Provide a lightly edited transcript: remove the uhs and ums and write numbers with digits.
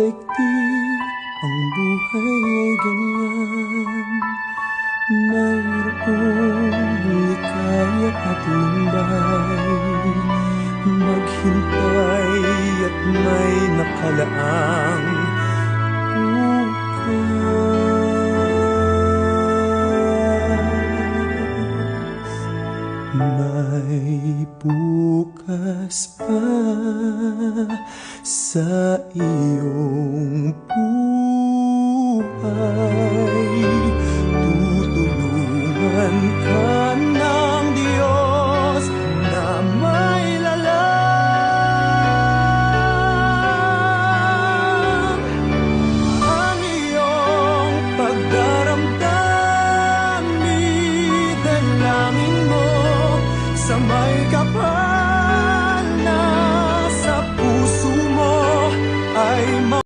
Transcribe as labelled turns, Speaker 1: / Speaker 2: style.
Speaker 1: daigdig ang buhay ay ganyan. Mayroong likaya at lumbay, maghintay at may nakalaang bukas. May bukas pa sa iyong puso.